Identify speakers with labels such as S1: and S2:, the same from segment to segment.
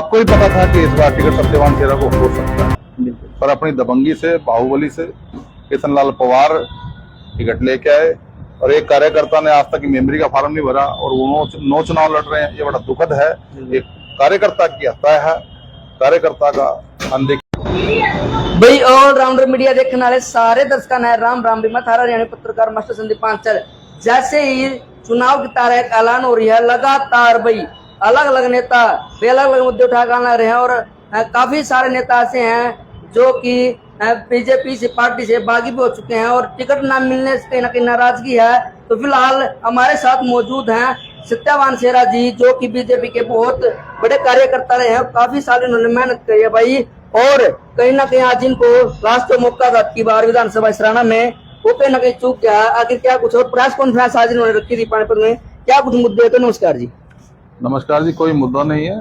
S1: आपको ही पता था कि इस बार टिकट सत्यवान शेरा को हो सकता है, पर अपनी दबंगी से, बाहुबली से किशन लाल पवार टिकट लेके आए और एक कार्यकर्ता ने आज तक मेमोरी का फार्म नहीं भरा और वो 9 चुनाव लड़ रहे हैं। ये बड़ा दुखद है। एक कार्यकर्ता की हत्या है, कार्यकर्ता का अनदेखी।
S2: भाई ऑलराउंडर मीडिया देखने वाले सारे दर्शकों ने राम राम भी। मैं थारा हरियाणा पत्रकार मास्टर संदीप पांचल। जैसे ही चुनाव की तारीख ऐलान हो रही है, लगातार भाई अलग अलग नेता अलग अलग मुद्दे उठा कर रहे हैं और काफी सारे नेता ऐसे हैं जो कि बीजेपी से पार्टी से बागी भी हो चुके हैं और टिकट न मिलने से कहीं ना कहीं नाराजगी है। तो फिलहाल हमारे साथ मौजूद हैं सत्यवान शेरा जी, जो कि बीजेपी के बहुत बड़े कार्यकर्ता रहे हैं। काफी साल इन्होंने मेहनत करी है भाई और कहीं ना कहीं आज इनको लास्ट मौका था की बार विधानसभा सराना में, वो कहीं ना कहीं चूक गया। आखिर क्या कुछ और प्रेस कॉन्फ्रेंस आज इन्होंने रखी थी पानीपत में, क्या कुछ मुद्दे थे? नमस्कार जी।
S1: नमस्कार जी। कोई मुद्दा नहीं है।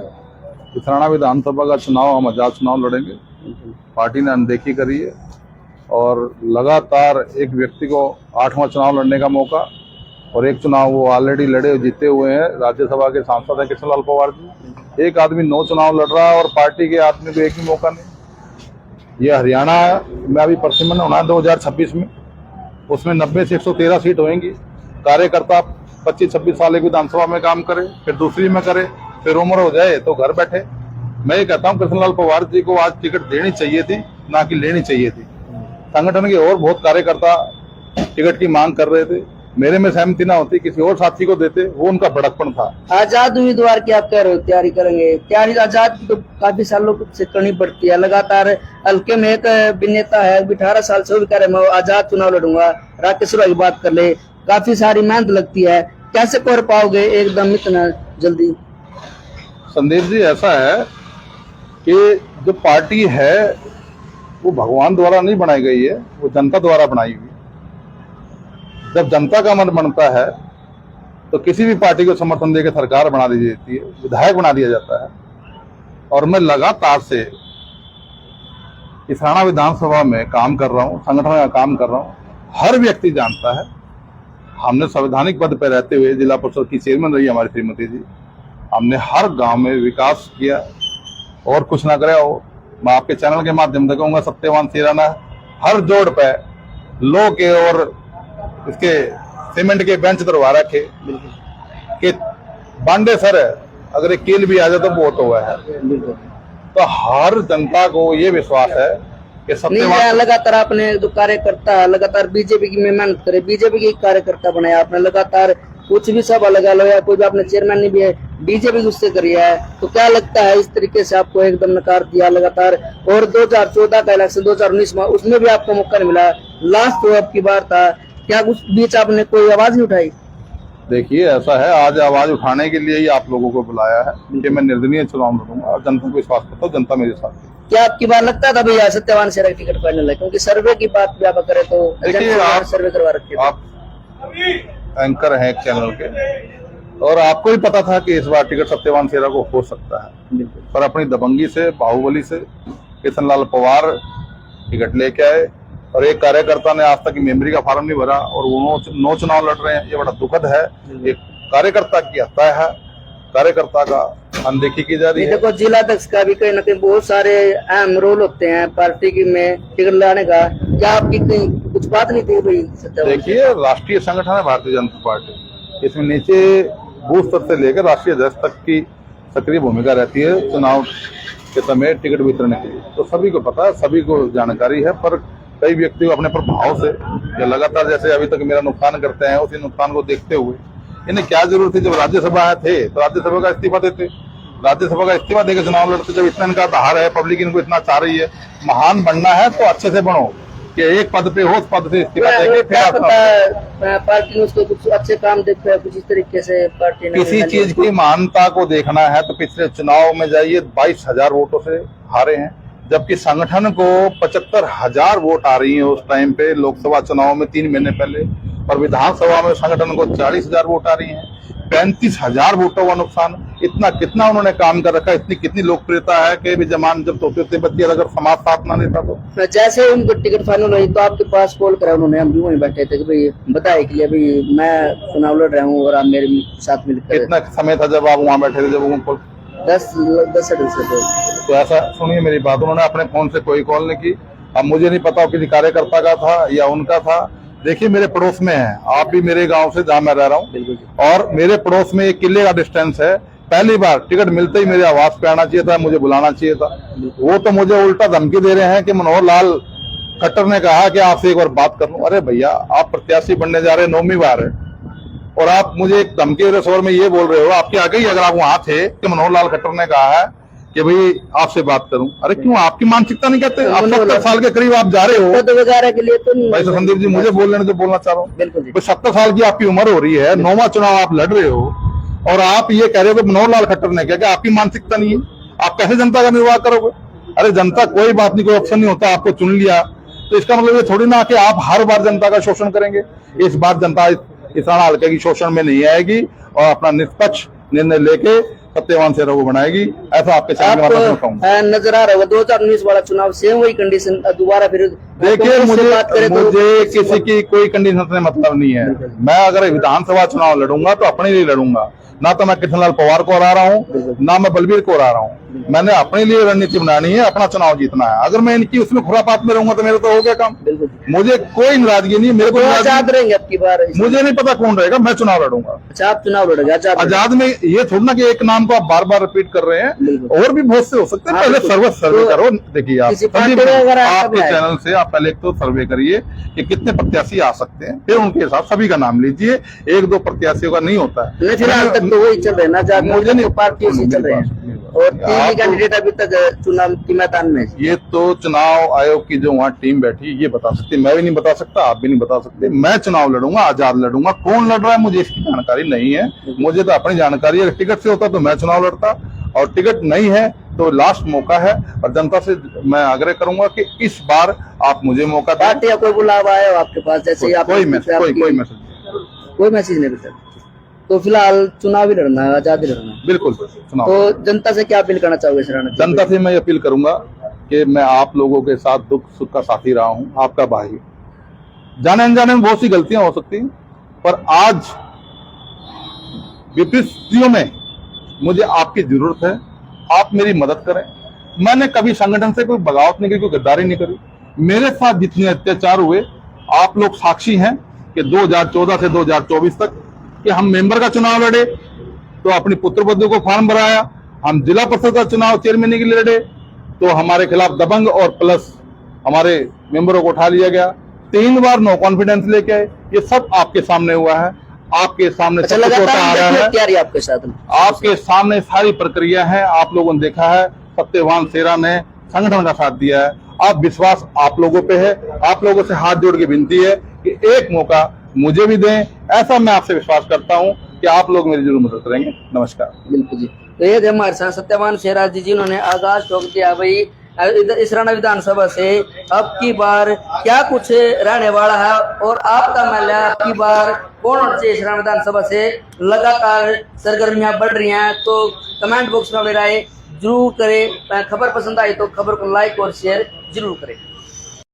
S1: सराना विधानसभा का चुनाव हम आजाद चुनाव लड़ेंगे। पार्टी ने अनदेखी करी है और लगातार एक व्यक्ति को 8वां चुनाव लड़ने का मौका, और एक चुनाव वो ऑलरेडी लड़े जीते हुए हैं। राज्यसभा के सांसद है किशन लाल पवार जी। एक आदमी 9 चुनाव लड़ रहा है और पार्टी के आदमी को एक भी मौका नहीं। ये हरियाणा में अभी परसिमन होना है 2026 में, उसमें 90 से 113 सीट होंगी। कार्यकर्ता 25-26 साल एक विधानसभा में काम करे, फिर दूसरी में करे, फिर उम्र हो जाए तो घर बैठे। मैं ये कहता हूँ कृष्णलाल पवार जी को आज टिकट देनी चाहिए थी, ना कि लेनी चाहिए थी। संगठन के और बहुत कार्यकर्ता टिकट की मांग कर रहे थे, मेरे में सहमति ना होती, किसी और साथी को देते, वो उनका भड़कपन था।
S2: आजाद उम्मीदवार की आप कह रहे हो तैयारी करेंगे, तैयारी आजाद की तो काफी सालों से करनी पड़ती है। लगातार हल्के में एक अभिनेता है 18 साल से, वो भी कह रहे मैं आजाद चुनाव लड़ूंगा। राकेश की बात कर ले, काफी सारी मेहनत लगती है, कैसे कर पाओगे एकदम इतना जल्दी?
S1: संदीप जी, ऐसा है कि जो पार्टी है वो भगवान द्वारा नहीं बनाई गई है, वो जनता द्वारा बनाई हुई। जब जनता का मन बनता है तो किसी भी पार्टी को समर्थन देकर सरकार बना दी जाती है, विधायक बना दिया जाता है। और मैं लगातार से इस हरियाणा विधानसभा में काम कर रहा हूँ, संगठन का काम कर रहा हूँ। हर व्यक्ति जानता है, हमने संवैधानिक पद पर रहते हुए जिला परिषद की चेयरमैन रही हमारी श्रीमती जी, हमने हर गांव में विकास किया। और कुछ ना करे हो, मैं आपके चैनल के माध्यम से कहूंगा, सत्यवान शेरा ने हर जोड़ पे लो के और इसके सीमेंट के बेंच दरवा रखे कि बांडे सर अगर एक कील भी आ जाए तो बहुत हुआ है। तो हर जनता को ये विश्वास है कि सत्यवान।
S2: लगातार आपने जो कार्यकर्ता लगातार बीजेपी की मेहनत करे, बीजेपी के कार्यकर्ता बनाया आपने, लगातार कुछ भी सभा लगा लो या कोई भी आपने चेयरमैन नहीं भी है, बीजेपी उससे करी है। तो क्या लगता है इस तरीके से आपको एकदम नकार दिया लगातार? और 2014 का इलेक्शन 2019 में, उसमें भी आपको मौका नहीं मिला। लास्ट तो आपकी बार था, क्या उस बीच आपने कोई आवाज नहीं उठाई?
S1: देखिए, ऐसा है, आज आवाज उठाने के लिए ही आप लोगों को बुलाया है कि मैं निर्दलीय चुनाव लड़ूंगा और जनता को विश्वास करता हूँ, जनता मेरे साथ है।
S2: क्या आपकी बार लगता था भैया सत्यवान शेरा की टिकट फाइनल है? क्योंकि सर्वे की बात भी आप करें तो
S1: आप
S2: सर्वे करवा रखे थे।
S1: आप एंकर हैं एक चैनल के, और आपको ही पता था कि इस बार टिकट सत्यवान शेरा को हो सकता है, पर अपनी दबंगी से, बाहुबली से किशन लाल पवार टिकट लेके आए और एक कार्यकर्ता ने आज तक मेमोरी का फार्म नहीं भरा और वो 9 चुनाव लड़ रहे हैं। ये बड़ा दुखद है। एक कार्यकर्ता की हत्या है, कार्यकर्ता का अनदेखी की जा रही है।
S2: देखो, जिला अध्यक्ष का भी कहीं ना कहीं बहुत सारे अहम रोल होते हैं पार्टी की में टिकट लाने का। क्या आपकी कहीं कुछ बात नहीं थी भाई?
S1: देखिए, राष्ट्रीय संगठन है भारतीय जनता पार्टी, इसमें नीचे बूथ स्तर से लेकर राष्ट्रीय अध्यक्ष तक की सक्रिय भूमिका रहती है चुनाव के समय टिकट वितरण के लिए। तो सभी को पता है, सभी को जानकारी है, पर कई व्यक्ति अपने प्रभाव से या लगातार जैसे अभी तक मेरा नुकसान करते हैं, उसी नुकसान को देखते हुए इन्हें क्या जरूरत थी? जब राज्यसभा थे तो राज्यसभा का इस्तीफा देते, राज्यसभा का इस्तीफा देकर चुनाव लड़ते। जब इतना इनका आधार है, पब्लिक इनको इतना चाह रही है, महान बनना है तो अच्छे से बनो, कि एक पद पे हो, उस पद से इस्तीफा देकर
S2: पार्टी ने उसको कुछ अच्छे काम देखते हैं, कुछ इस तरीके से पार्टी ने
S1: किसी चीज की महानता को देखना है तो पिछले चुनाव में जाइए, 22,000 वोटों से हारे हैं, जबकि संगठन को 75,000 वोट आ रही है उस टाइम पे लोकसभा चुनाव में 3 महीने पहले, और विधानसभा में संगठन को 40,000 वोट आ रही है। 35,000 वोटों का नुकसान। इतना कितना उन्होंने काम कर रखा है, इतनी कितनी लोकप्रियता है कि जमान जब तोते बच्चे अगर समाज साथ ना देता तो।
S2: जैसे उनको टिकट फाइनल हुई तो आपके पास कॉल करा उन्होंने, हम भी वहीं बैठे थे कि भाई बताए कि अभी मैं चुनाव लड़ रहा हूँ और आप मेरे साथ मिलकर।
S1: कितना समय था जब आप वहाँ बैठे थे जब उनको?
S2: 10 से
S1: तो ऐसा सुनिए मेरी बात, उन्होंने अपने फोन से कोई कॉल नहीं की। अब मुझे नहीं पता किसी कार्यकर्ता का था या उनका था। देखिए मेरे पड़ोस में है, आप भी मेरे गांव से जहां मैं रह रहा हूँ, और मेरे पड़ोस में एक किले का डिस्टेंस है। पहली बार टिकट मिलते ही मेरे आवास पे आना चाहिए था, मुझे बुलाना चाहिए था। वो तो मुझे उल्टा धमकी दे रहे हैं कि मनोहर लाल खट्टर ने कहा कि आपसे एक बार बात कर लूं। अरे भैया, आप प्रत्याशी बनने जा रहे हैं, 9वीं बार है, और आप मुझे एक धमकी के स्वर में ये बोल रहे हो, आपके आगे ही अगर आप वहां थे कि मनोहर लाल खट्टर ने कहा है कि भाई आपसे बात करूं। अरे क्यों, आपकी मानसिकता नहीं कहते? आप 70 साल के करीब आप जा रहे हो
S2: वगैरह के लिए तो नहीं
S1: भाई संदीप जी, मुझे बोल लेने जो बोलना चाह रहा हूँ।
S2: बिल्कुल जी।
S1: तो 70 साल की आपकी उम्र हो रही है, 9वां चुनाव आप लड़ रहे हो, और आप ये कह रहे हो कि मनोहर लाल खट्टर ने क्या? आपकी मानसिकता नहीं है? आप कैसे जनता का निर्वाह करोगे? अरे जनता कोई बात नहीं, कोई ऑप्शन नहीं होता, आपको चुन लिया तो इसका मतलब ये थोड़ी ना कि आप हर बार जनता का शोषण करेंगे। इस बार जनता इस हल्के की शोषण में नहीं आएगी और अपना निष्पक्ष निर्णय लेके सत्यवान शेरा को बनाएगी, ऐसा आपके सामने
S2: नजर आ रहा होगा। 2019 वाला चुनाव से वही कंडीशन दोबारा फिर
S1: देखिए, मुझे किसी की कोई कंडीशन से मतलब नहीं है। मैं अगर विधानसभा चुनाव लड़ूंगा तो अपने लिए लड़ूंगा, ना तो मैं कृष्णलाल पवार को हरा रहा हूँ, ना मैं बलबीर को हरा रहा हूँ। मैंने अपने लिए रणनीति बनानी है, अपना चुनाव जीतना है। अगर मैं इनकी उसमें खुरापात में रहूंगा तो मेरा तो हो गया काम। मुझे कोई नाराजगी नहीं, मेरे को
S2: आजाद रहेंगे अब की बार।
S1: मुझे नहीं पता कौन रहेगा, मैं चुनाव लड़ूंगा।
S2: अच्छा, आप चुनाव लड़ेंगे
S1: आजाद में? ये थोड़ा ना कि एक नाम को आप बार बार रिपीट कर रहे हैं, और भी बहुत से हो सकते हैं। पहले सर्वे करो। देखिए आपके चैनल से आप पहले एक तो सर्वे करिए कि कितने प्रत्याशी आ सकते हैं, फिर उनके हिसाब सभी का नाम लीजिए। 1-2 प्रत्याशियों का नहीं होता है।
S2: फिलहाल तक तो वही चल रहे हैं, मुझे नहीं, पार्टियों से चल रहे हैं, और 3 कैंडिडेट अभी तक चुनाव के मैदान में।
S1: ये तो चुनाव आयोग की जो वहाँ टीम बैठी ये बता सकती, मैं भी नहीं बता सकता, आप भी नहीं बता सकते। मैं चुनाव लड़ूंगा, आजाद लड़ूंगा। कौन लड़ रहा है मुझे इसकी जानकारी नहीं है। मुझे तो अपनी जानकारी है, टिकट से होता तो मैं चुनाव लड़ता, और टिकट नहीं है तो लास्ट मौका है। और जनता से मैं आग्रह करूंगा कि इस बार आप मुझे मौका दें।
S2: पार्टी या कोई बुलावा आया हो आपके पास? जैसे
S1: कोई मैसेज
S2: नहीं सर। तो फिलहाल चुनाव ही लड़ना है, आजाद ही लड़ना है।
S1: बिल्कुल चुनाव।
S2: तो जनता से क्या अपील करना चाहोगे सर?
S1: जनता से मैं अपील करूंगा कि मैं आप लोगों के साथ दुख सुख का साथी रहा हूं, आपका भाई। जाने अनजाने में बहुत सी गलतियां हो सकती हैं, पर आज विपरीत स्थितियों में मुझे आपकी जरूरत है। आप मेरी मदद करें। मैंने कभी संगठन से कोई बगावत नहीं की, कोई गद्दारी नहीं करी। मेरे साथ जितने अत्याचार हुए आप लोग साक्षी हैं कि 2014 से 2024 तक कि हम मेंबर का चुनाव लड़े तो अपनी पुत्र बधू को फॉर्म भराया, हम जिला परिषद का चुनाव चेयरमैन के लिए लड़े तो हमारे खिलाफ दबंग और प्लस हमारे मेंबरों को उठा लिया गया। 3 बार नो कॉन्फिडेंस लेके आए। ये सब आपके सामने हुआ है, आपके सामने सब कुछ होता आ रहा है,
S2: आपके साथ
S1: आपके सामने सारी प्रक्रिया है। आप लोगों ने देखा है, सत्यवान शेरा ने संगठन का साथ दिया है। आप विश्वास आप लोगों पे है। आप लोगों से हाथ जोड़ के विनती है कि एक मौका मुझे भी दें। ऐसा मैं आपसे विश्वास करता हूं कि आप लोग मेरी जरूर मदद करेंगे। नमस्कार।
S2: बिल्कुल जी। तो ये थे हमारे साथ सत्यवान शेरा जी, जिन्होंने आगाज ठोक दिया भाई इसराना विधानसभा से अब की बार क्या कुछ रहने वाला है, और आपका महल अब की बार कौन से इसराना विधानसभा से लगातार सरगर्मियां बढ़ रही हैं। तो कमेंट बॉक्स में अपनी राय जरूर करें। खबर पसंद आई तो खबर को लाइक और शेयर जरूर करें।